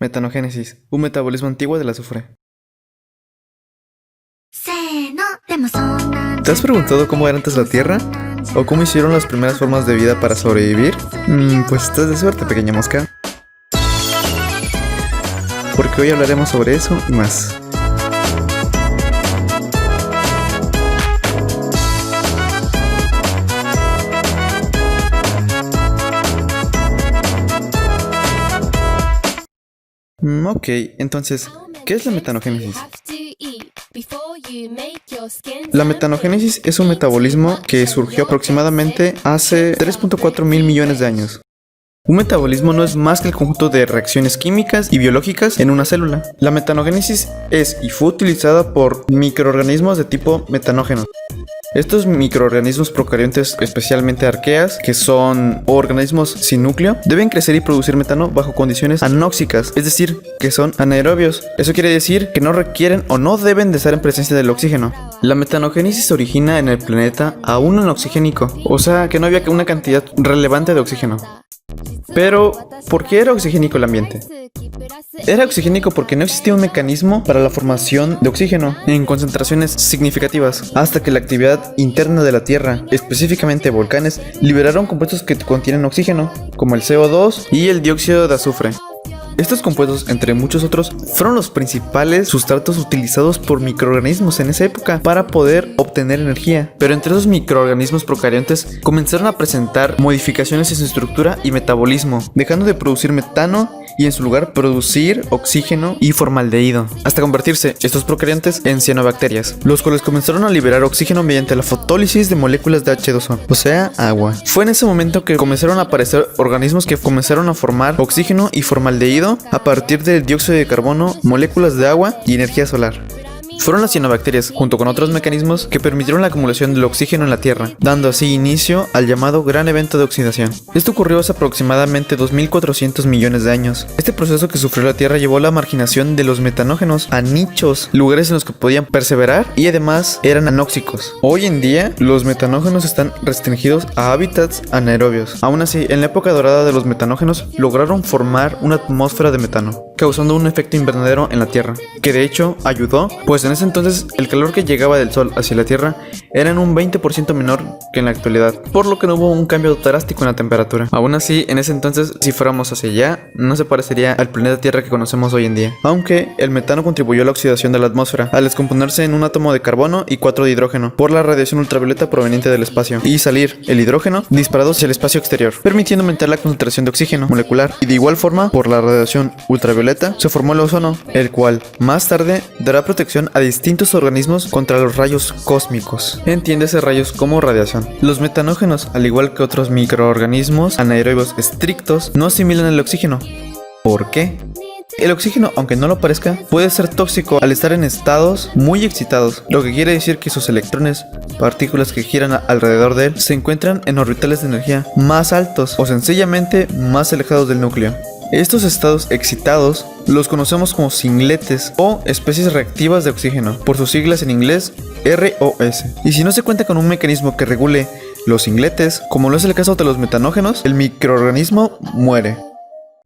Metanogénesis, un metabolismo antiguo del azufre. ¿Te has preguntado cómo era antes la Tierra? ¿O cómo hicieron las primeras formas de vida para sobrevivir? Pues estás de suerte, pequeña mosca. Porque hoy hablaremos sobre eso y más. Ok, entonces, ¿qué es la metanogénesis? La metanogénesis es un metabolismo que surgió aproximadamente hace 3.4 mil millones de años. Un metabolismo no es más que el conjunto de reacciones químicas y biológicas en una célula. La metanogénesis es y fue utilizada por microorganismos de tipo metanógeno. Estos microorganismos procariontes, especialmente arqueas, que son organismos sin núcleo, deben crecer y producir metano bajo condiciones anóxicas, es decir, que son anaerobios. Eso quiere decir que no requieren o no deben de estar en presencia del oxígeno. La metanogénesis se origina en el planeta aún anoxigénico, o sea que no había una cantidad relevante de oxígeno. Pero, ¿por qué era oxigénico el ambiente? Era oxigénico porque no existía un mecanismo para la formación de oxígeno en concentraciones significativas, hasta que la actividad interna de la Tierra, específicamente volcanes, liberaron compuestos que contienen oxígeno, como el CO2 y el dióxido de azufre. Estos compuestos, entre muchos otros, fueron los principales sustratos utilizados por microorganismos en esa época para poder obtener energía. Pero entre esos microorganismos procariontes comenzaron a presentar modificaciones en su estructura y metabolismo, dejando de producir metano y en su lugar producir oxígeno y formaldehído, hasta convertirse estos procariontes en cianobacterias, los cuales comenzaron a liberar oxígeno mediante la fotólisis de moléculas de H2O, o sea, agua. Fue en ese momento que comenzaron a aparecer organismos que comenzaron a formar oxígeno y formaldehído a partir del dióxido de carbono, moléculas de agua y energía solar. Fueron las cianobacterias, junto con otros mecanismos, que permitieron la acumulación del oxígeno en la Tierra, dando así inicio al llamado gran evento de oxidación. Esto ocurrió hace aproximadamente 2.400 millones de años. Este proceso que sufrió la Tierra llevó a la marginación de los metanógenos a nichos, lugares en los que podían perseverar y además eran anóxicos. Hoy en día, los metanógenos están restringidos a hábitats anaerobios. Aún así, en la época dorada de los metanógenos, lograron formar una atmósfera de metano, causando un efecto invernadero en la Tierra, que de hecho ayudó, pues en ese entonces el calor que llegaba del Sol hacia la Tierra era en un 20% menor que en la actualidad, por lo que no hubo un cambio drástico en la temperatura. Aún así, en ese entonces, si fuéramos hacia allá, no se parecería al planeta Tierra que conocemos hoy en día. Aunque el metano contribuyó a la oxidación de la atmósfera, al descomponerse en un átomo de carbono y 4 de hidrógeno, por la radiación ultravioleta proveniente del espacio, y salir el hidrógeno disparado hacia el espacio exterior, permitiendo aumentar la concentración de oxígeno molecular, y de igual forma, por la radiación ultravioleta, se formó el ozono, el cual, más tarde, dará protección a distintos organismos contra los rayos cósmicos. Entiéndese rayos como radiación. Los metanógenos, al igual que otros microorganismos anaerobios estrictos, no asimilan el oxígeno. ¿Por qué? El oxígeno, aunque no lo parezca, puede ser tóxico al estar en estados muy excitados, lo que quiere decir que sus electrones, partículas que giran alrededor de él, se encuentran en orbitales de energía más altos o sencillamente más alejados del núcleo. Estos estados excitados los conocemos como singletes o especies reactivas de oxígeno, por sus siglas en inglés ROS. Y si no se cuenta con un mecanismo que regule los singletes, como lo es el caso de los metanógenos, el microorganismo muere.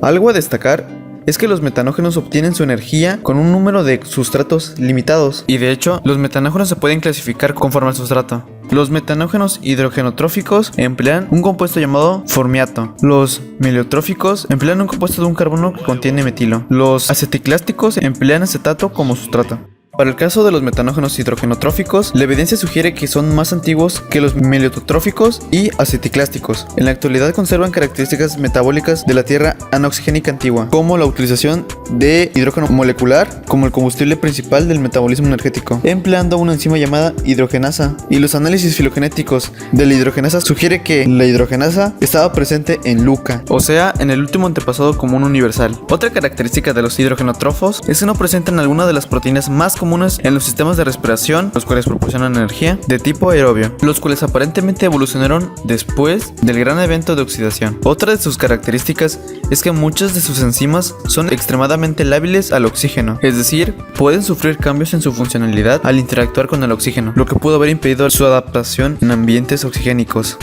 Algo a destacar es que los metanógenos obtienen su energía con un número de sustratos limitados, y de hecho, los metanógenos se pueden clasificar conforme al sustrato. Los metanógenos hidrogenotróficos emplean un compuesto llamado formiato. Los meliotróficos emplean un compuesto de un carbono que contiene metilo. Los aceticlásticos emplean acetato como sustrato. Para el caso de los metanógenos hidrogenotróficos, la evidencia sugiere que son más antiguos que los meliotróficos y aceticlásticos. En la actualidad conservan características metabólicas de la Tierra anoxigénica antigua, como la utilización de hidrógeno molecular como el combustible principal del metabolismo energético, empleando una enzima llamada hidrogenasa. Y los análisis filogenéticos de la hidrogenasa sugiere que la hidrogenasa estaba presente en Luca, o sea, en el último antepasado común universal. Otra característica de los hidrogenotrófos es que no presentan alguna de las proteínas más comunes en los sistemas de respiración, los cuales proporcionan energía de tipo aerobio, los cuales aparentemente evolucionaron después del gran evento de oxidación. Otra de sus características es que muchas de sus enzimas son extremadamente lábiles al oxígeno, es decir, pueden sufrir cambios en su funcionalidad al interactuar con el oxígeno, lo que pudo haber impedido su adaptación en ambientes oxigénicos.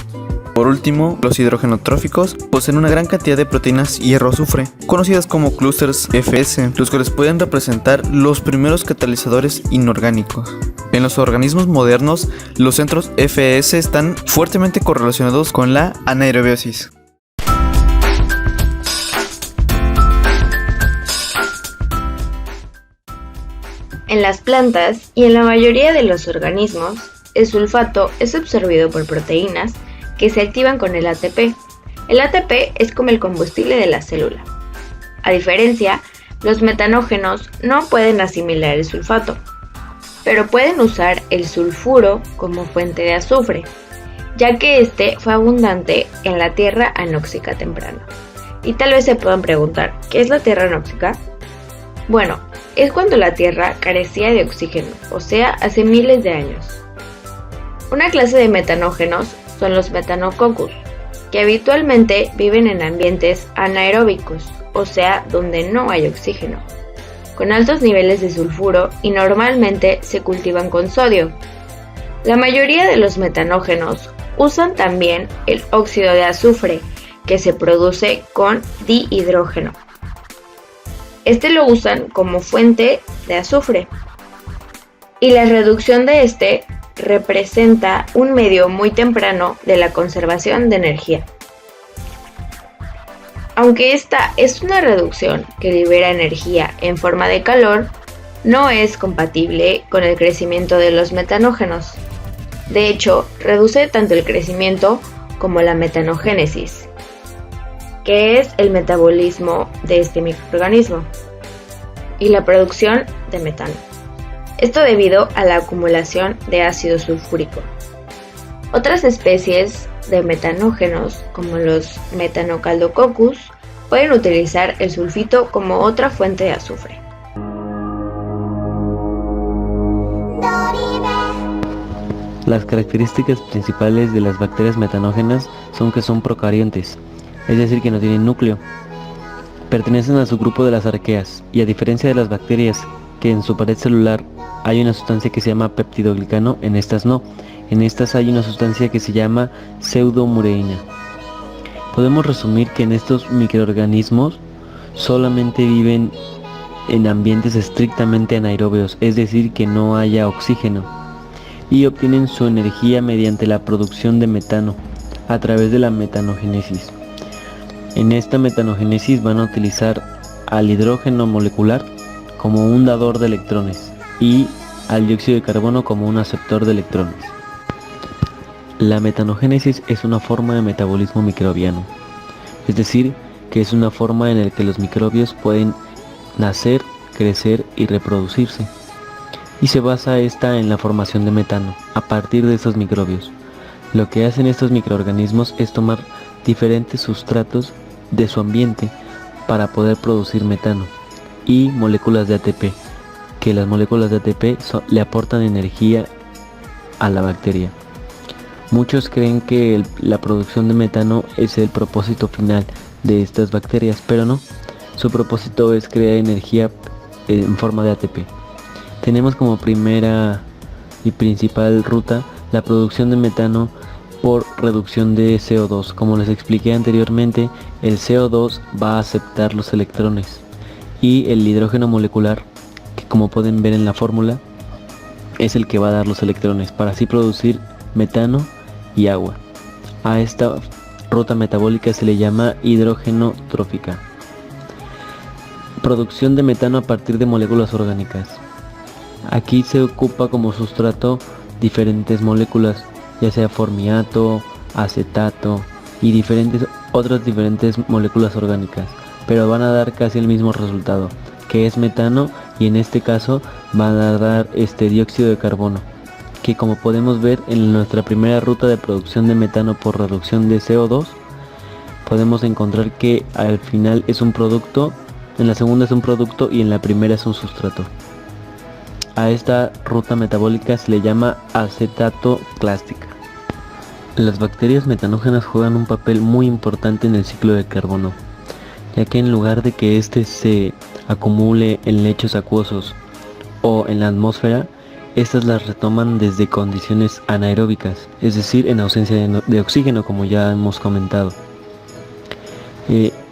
Por último, los hidrogenotróficos poseen una gran cantidad de proteínas hierro-azufre, conocidas como clústeres Fs, los cuales pueden representar los primeros catalizadores inorgánicos. En los organismos modernos, los centros Fs están fuertemente correlacionados con la anaerobiosis. En las plantas y en la mayoría de los organismos, el sulfato es absorbido por proteínas que se activan con el ATP. El ATP es como el combustible de la célula. A diferencia, los metanógenos no pueden asimilar el sulfato, pero pueden usar el sulfuro como fuente de azufre, ya que este fue abundante en la tierra anóxica temprana. Y tal vez se puedan preguntar, ¿qué es la tierra anóxica? Bueno, es cuando la tierra carecía de oxígeno, o sea, hace miles de años. Una clase de metanógenos son los metanococcus, que habitualmente viven en ambientes anaeróbicos, o sea, donde no hay oxígeno, con altos niveles de sulfuro y normalmente se cultivan con sodio. La mayoría de los metanógenos usan también el óxido de azufre, que se produce con dihidrógeno. Este lo usan como fuente de azufre, y la reducción de este representa un medio muy temprano de la conservación de energía. Aunque esta es una reducción que libera energía en forma de calor, no es compatible con el crecimiento de los metanógenos. De hecho, reduce tanto el crecimiento como la metanogénesis, que es el metabolismo de este microorganismo, y la producción de metano. Esto debido a la acumulación de ácido sulfúrico. Otras especies de metanógenos, como los Metanokaldococcus, pueden utilizar el sulfito como otra fuente de azufre. Las características principales de las bacterias metanógenas son que son procariontes, es decir, que no tienen núcleo. Pertenecen al subgrupo de las arqueas, y a diferencia de las bacterias, que en su pared celular hay una sustancia que se llama peptidoglicano, en estas no. En estas hay una sustancia que se llama pseudomureína. Podemos resumir que en estos microorganismos solamente viven en ambientes estrictamente anaeróbeos, es decir, que no haya oxígeno, y obtienen su energía mediante la producción de metano a través de la metanogénesis. En esta metanogénesis van a utilizar al hidrógeno molecular como un dador de electrones y al dióxido de carbono como un aceptor de electrones. La metanogénesis es una forma de metabolismo microbiano, es decir, que es una forma en la que los microbios pueden nacer, crecer y reproducirse, y se basa esta en la formación de metano a partir de estos microbios. Lo que hacen estos microorganismos es tomar diferentes sustratos de su ambiente para poder producir metano y moléculas de ATP, que las moléculas de ATP le aportan energía a la bacteria. Muchos creen que la producción de metano es el propósito final de estas bacterias, pero no. Su propósito es crear energía en forma de ATP. Tenemos como primera y principal ruta la producción de metano por reducción de CO2. Como les expliqué anteriormente, el CO2 va a aceptar los electrones y el hidrógeno molecular, que como pueden ver en la fórmula, es el que va a dar los electrones para así producir metano y agua. A esta ruta metabólica se le llama hidrogenotrófica. Producción de metano a partir de moléculas orgánicas. Aquí se ocupa como sustrato diferentes moléculas, ya sea formiato, acetato y otras diferentes moléculas orgánicas, pero van a dar casi el mismo resultado, que es metano, y en este caso van a dar dióxido de carbono, que como podemos ver en nuestra primera ruta de producción de metano por reducción de CO2, podemos encontrar que al final es un producto, en la segunda es un producto y en la primera es un sustrato. A esta ruta metabólica se le llama acetato clástica. Las bacterias metanógenas juegan un papel muy importante en el ciclo del carbono, ya que en lugar de que se acumule en lechos acuosos o en la atmósfera, estas las retoman desde condiciones anaeróbicas, es decir, en ausencia de oxígeno, como ya hemos comentado.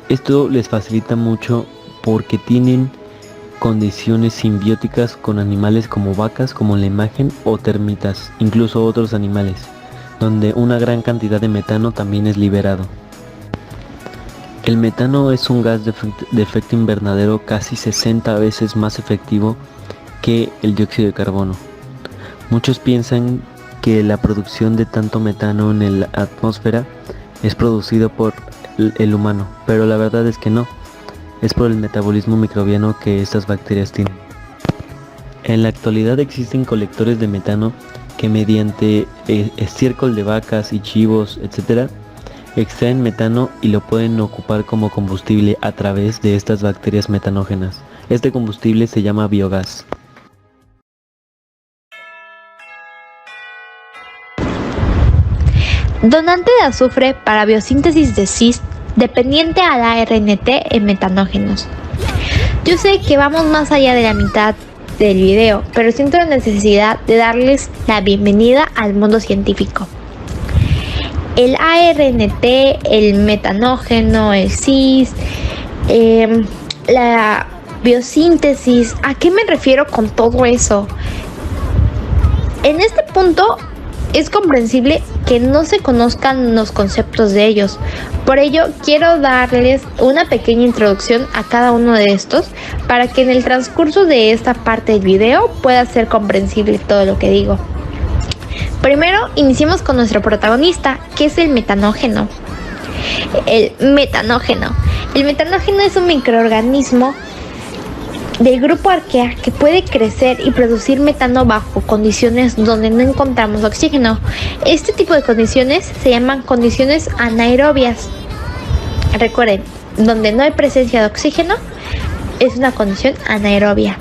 Esto les facilita mucho porque tienen condiciones simbióticas con animales como vacas, como en la imagen, o termitas, incluso otros animales, donde una gran cantidad de metano también es liberado. El metano es un gas de efecto invernadero casi 60 veces más efectivo que el dióxido de carbono. Muchos piensan que la producción de tanto metano en la atmósfera es producido por el humano, pero la verdad es que no, es por el metabolismo microbiano que estas bacterias tienen. En la actualidad existen colectores de metano que mediante estiércol de vacas y chivos, etc., extraen metano y lo pueden ocupar como combustible a través de estas bacterias metanógenas. Este combustible se llama biogás. Donante de azufre para biosíntesis de cis dependiente al ARNT en metanógenos. Yo sé que vamos más allá de la mitad del video, pero siento la necesidad de darles la bienvenida al mundo científico. El ARNT, el metanógeno, el cis, la biosíntesis, ¿a qué me refiero con todo eso? En este punto es comprensible que no se conozcan los conceptos de ellos. Por ello, quiero darles una pequeña introducción a cada uno de estos para que en el transcurso de esta parte del video pueda ser comprensible todo lo que digo. Primero, iniciemos con nuestro protagonista, que es el metanógeno. El metanógeno es un microorganismo del grupo Archaea que puede crecer y producir metano bajo condiciones donde no encontramos oxígeno. Este tipo de condiciones se llaman condiciones anaerobias. Recuerden, donde no hay presencia de oxígeno es una condición anaerobia.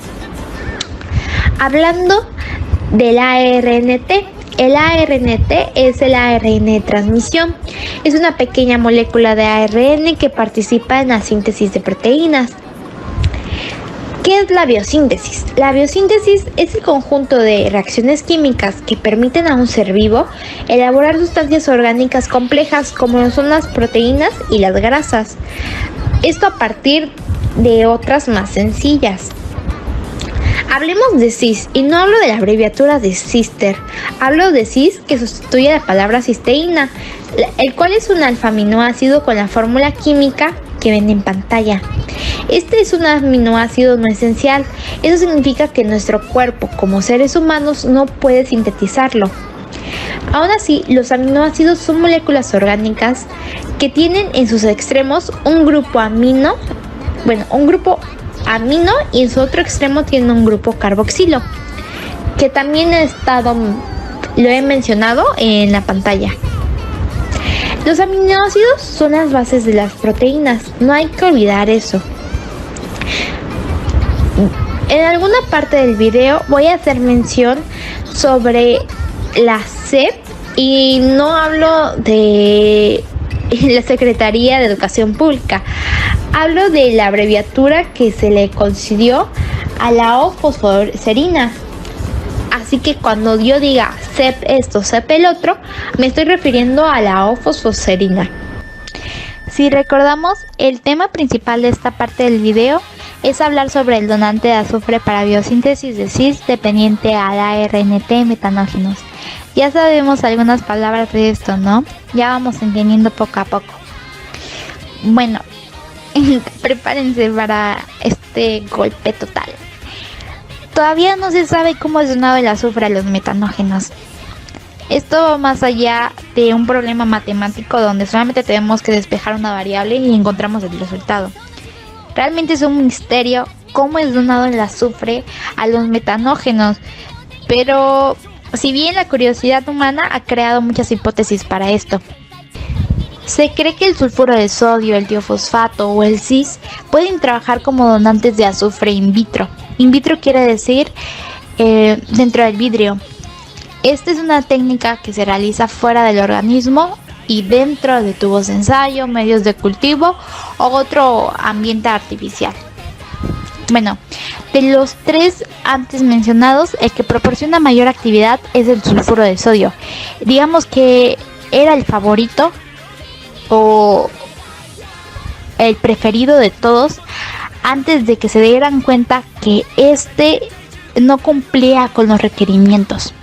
Hablando del ARNT, el ARNT es el ARN de transmisión. Es una pequeña molécula de ARN que participa en la síntesis de proteínas. ¿Qué es la biosíntesis? La biosíntesis es el conjunto de reacciones químicas que permiten a un ser vivo elaborar sustancias orgánicas complejas como son las proteínas y las grasas. Esto a partir de otras más sencillas. Hablemos de cis y no hablo de la abreviatura de cister. Hablo de cis que sustituye la palabra cisteína, el cual es un alfa-aminoácido con la fórmula química que ven en pantalla. Este es un aminoácido no esencial. Eso significa que nuestro cuerpo, como seres humanos, no puede sintetizarlo. Aún así, los aminoácidos son moléculas orgánicas que tienen en sus extremos un grupo amino y en su otro extremo tienen un grupo carboxilo, que también lo he mencionado en la pantalla. Los aminoácidos son las bases de las proteínas, no hay que olvidar eso. En alguna parte del video voy a hacer mención sobre la SEP y no hablo de la Secretaría de Educación Pública. Hablo de la abreviatura que se le concedió a la O-fosfoserina. Así que cuando yo diga CEP esto, CEP el otro, me estoy refiriendo a la O-fosfoserina. Si recordamos, el tema principal de esta parte del video es hablar sobre el donante de azufre para biosíntesis de cis dependiente al ARNT metanógenos. Ya sabemos algunas palabras de esto, ¿no? Ya vamos entendiendo poco a poco. Bueno, prepárense para este golpe total. Todavía no se sabe cómo es donado el azufre a los metanógenos. Esto va más allá de un problema matemático donde solamente tenemos que despejar una variable y encontramos el resultado. Realmente es un misterio cómo es donado el azufre a los metanógenos, pero si bien la curiosidad humana ha creado muchas hipótesis para esto. Se cree que el sulfuro de sodio, el tiofosfato o el cis pueden trabajar como donantes de azufre in vitro. In vitro quiere decir dentro del vidrio. Esta es una técnica que se realiza fuera del organismo y dentro de tubos de ensayo, medios de cultivo o otro ambiente artificial. Bueno, De los tres antes mencionados, el que proporciona mayor actividad es el sulfuro de sodio. Digamos que era el favorito o el preferido de todos antes de que se dieran cuenta que este no cumplía con los requerimientos.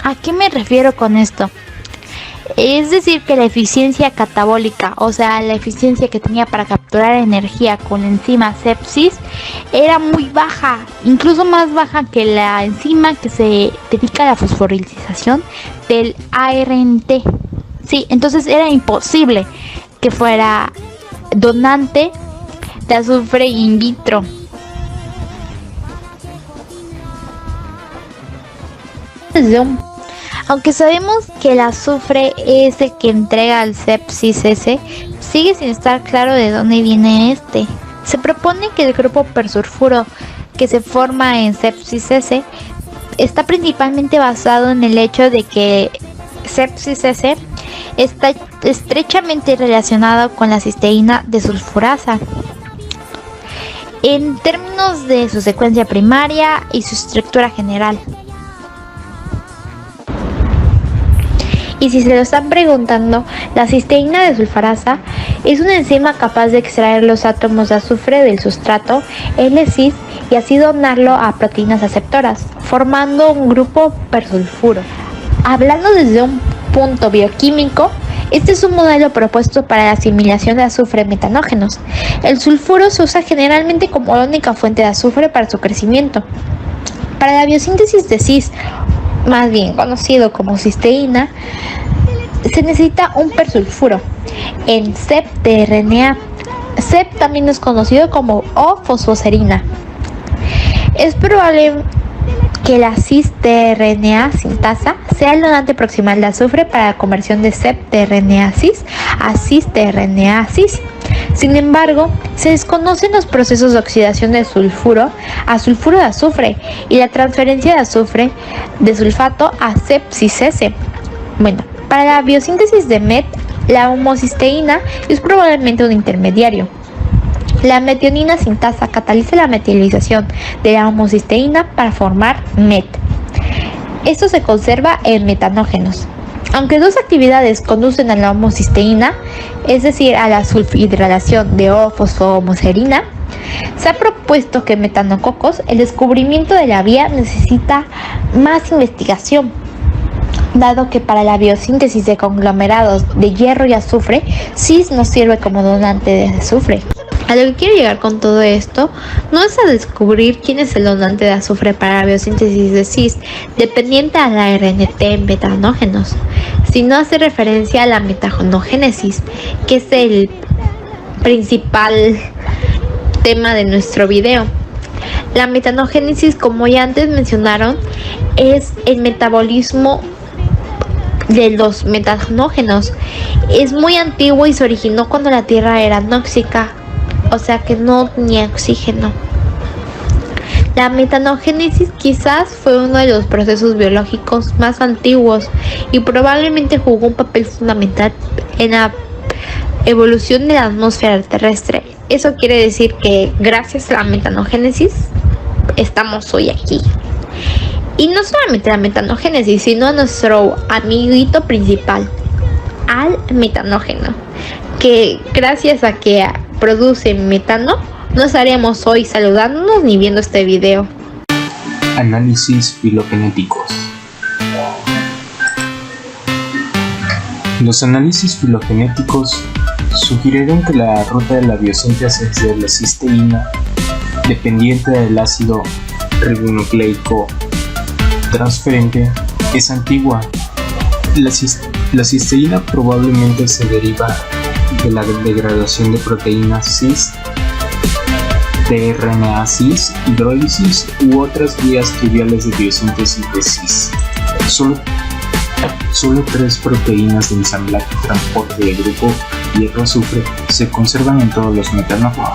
¿A qué me refiero con esto? Es decir, que la eficiencia catabólica, o sea, la eficiencia que tenía para capturar energía con la enzima sepsis, era muy baja, incluso más baja que la enzima que se dedica a la fosforilización del ARNT. Sí, entonces era imposible que fuera donante de azufre in vitro. Aunque sabemos que el azufre es el que entrega el sepsis S, sigue sin estar claro de dónde viene este. Se propone que el grupo persulfuro que se forma en sepsis S está principalmente basado en el hecho de que sepsis S está estrechamente relacionado con la cisteína desulfurasa en términos de su secuencia primaria y su estructura general. Y si se lo están preguntando, la cisteína desulfurasa es una enzima capaz de extraer los átomos de azufre del sustrato L-cis y así donarlo a proteínas aceptoras, formando un grupo persulfuro. Hablando desde un punto bioquímico, este es un modelo propuesto para la asimilación de azufre en metanógenos. El sulfuro se usa generalmente como la única fuente de azufre para su crecimiento. Para la biosíntesis de cis, más bien conocido como cisteína, se necesita un persulfuro en CEP-tRNA. CEP también es conocido como O-fosfoserina. Es probable que la cis-tRNA sintasa sea el donante proximal de azufre para la conversión de CEP-tRNA cis a cis-tRNA cis. Sin embargo, se desconocen los procesos de oxidación de sulfuro a sulfuro de azufre y la transferencia de azufre de sulfato a CEP-cis-S. Bueno, para la biosíntesis de MET, la homocisteína es probablemente un intermediario. La metionina sintasa cataliza la metilización de la homocisteína para formar MET. Esto se conserva en metanógenos. Aunque dos actividades conducen a la homocisteína, es decir, a la sulfidrilación de O-fosfohomoserina, se ha propuesto que en metanococos el descubrimiento de la vía necesita más investigación, dado que para la biosíntesis de conglomerados de hierro y azufre, cis nos sirve como donante de azufre. A lo que quiero llegar con todo esto no es a descubrir quién es el donante de azufre para la biosíntesis de cis dependiente a la RNT en metanógenos, sino hace referencia a la metanogénesis, que es el principal tema de nuestro video. La metanogénesis, como ya antes mencionaron, es el metabolismo de los metanógenos. Es muy antiguo y se originó cuando la Tierra era anóxica, o sea que no tenía oxígeno. La metanogénesis quizás fue uno de los procesos biológicos más antiguos y probablemente jugó un papel fundamental en la evolución de la atmósfera terrestre. Eso quiere decir que gracias a la metanogénesis estamos hoy aquí. Y no solamente la metanogénesis, sino a nuestro amiguito principal, al metanógeno, que gracias a que produce metano, no estaríamos hoy saludándonos ni viendo este video. Análisis filogenéticos. Los análisis filogenéticos sugirieron que la ruta de la biosíntesis de la cisteína, dependiente del ácido ribonucleico transferente, es antigua. La cisteína probablemente se deriva de la degradación de proteínas cis, tRNA cis, hidrólisis u otras vías triviales de biosíntesis de cis. Solo 3 proteínas de ensamblaje y transporte del grupo hierro-azufre se conservan en todos los metanógenos.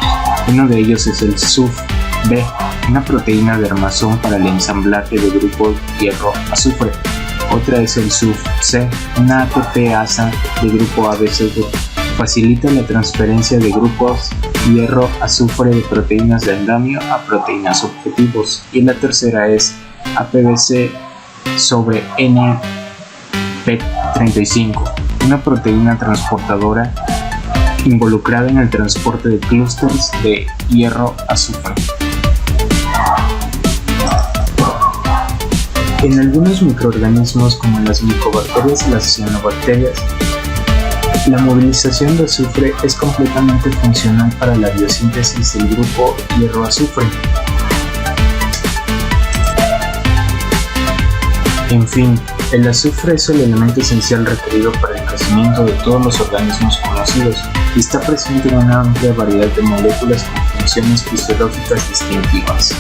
Uno de ellos es el SUF-B, una proteína de armazón para el ensamblaje de grupo hierro-azufre. Otra es el SUF-C, una ATP-asa de grupo ABCD. Facilita la transferencia de grupos hierro, azufre de proteínas de andamio a proteínas objetivos, y la tercera es APBC sobre NP35, una proteína transportadora involucrada en el transporte de clústeres de hierro-azufre. En algunos microorganismos como las micobacterias y las cianobacterias, la movilización de azufre es completamente funcional para la biosíntesis del grupo hierro-azufre. En fin, el azufre es el elemento esencial requerido para el crecimiento de todos los organismos conocidos y está presente en una amplia variedad de moléculas con funciones fisiológicas distintivas.